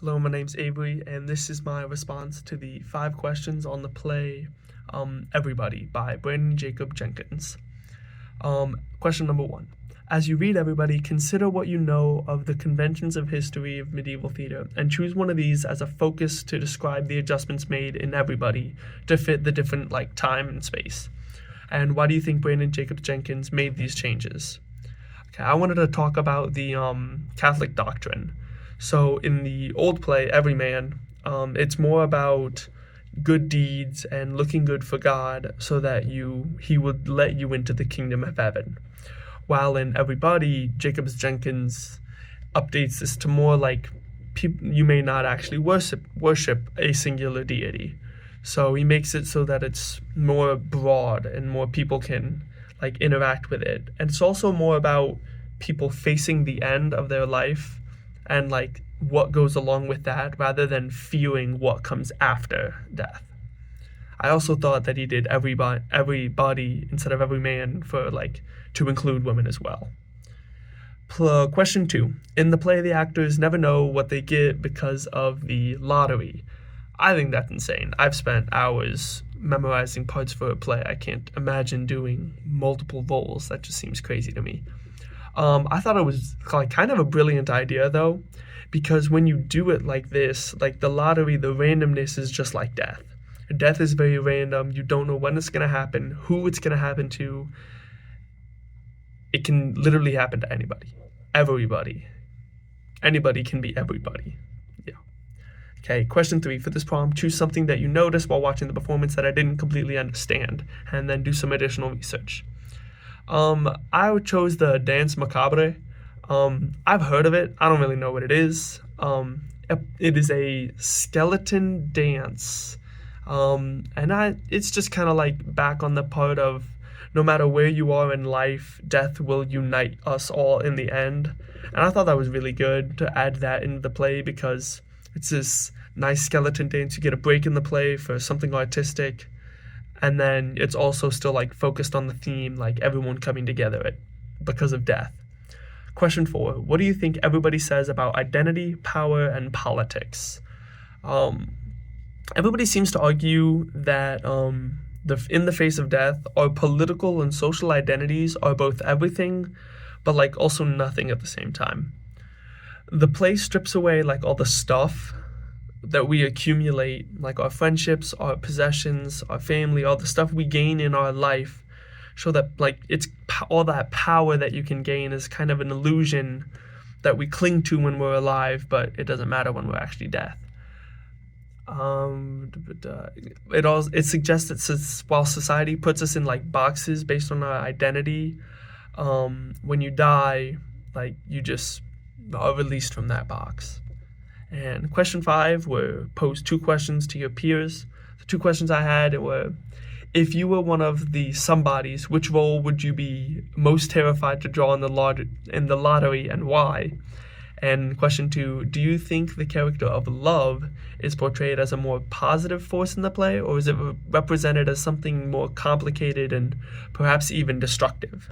Hello, my name's Avery, and this is my response to the 5 questions on the play Everybody by Brandon Jacob Jenkins. Question number 1. As you read Everybody, consider what you know of the conventions of history of medieval theater and choose one of these as a focus to describe the adjustments made in Everybody to fit the different time and space. And why do you think Brandon Jacob Jenkins made these changes? Okay, I wanted to talk about the Catholic doctrine. So in the old play, Everyman, it's more about good deeds and looking good for God so that he would let you into the kingdom of heaven. While in Everybody, Jacob Jenkins updates this to more like you may not actually worship a singular deity. So he makes it so that it's more broad and more people can interact with it. And it's also more about people facing the end of their life and what goes along with that rather than fearing what comes after death. I also thought that he did everybody instead of every man for to include women as well. Question 2. In the play, the actors never know what they get because of the lottery. I think that's insane. I've spent hours memorizing parts for a play. I can't imagine doing multiple roles. That just seems crazy to me. I thought it was kind of a brilliant idea though, because when you do it like this, the lottery, the randomness is just like death. Death is very random. You don't know when it's going to happen, who it's going to happen to. It can literally happen to anybody, everybody. Anybody can be everybody. Yeah. Okay, question 3. For this prompt, choose something that you noticed while watching the performance that I didn't completely understand, and then do some additional research. I chose the Danse Macabre. I've heard of it. I don't really know what it is. It is a skeleton dance. It's just kind of back on the part of no matter where you are in life, death will unite us all in the end. And I thought that was really good to add that into the play because it's this nice skeleton dance. You get a break in the play for something artistic. And then it's also still focused on the theme, everyone coming together because of death. Question 4. What do you think everybody says about identity, power, and politics? Everybody seems to argue that in the face of death, our political and social identities are both everything, but also nothing at the same time. The play strips away all the stuff that we accumulate, our friendships, our possessions, our family, all the stuff we gain in our life, so that it's all that power that you can gain is kind of an illusion that we cling to when we're alive, but it doesn't matter when we're actually dead. It suggests that while society puts us in boxes based on our identity, when you die, you just are released from that box. And question 5 were pose 2 questions to your peers. The 2 questions I had were, if you were one of the somebodies, which role would you be most terrified to draw in the lottery and why? And question 2, do you think the character of Love is portrayed as a more positive force in the play, or is it represented as something more complicated and perhaps even destructive?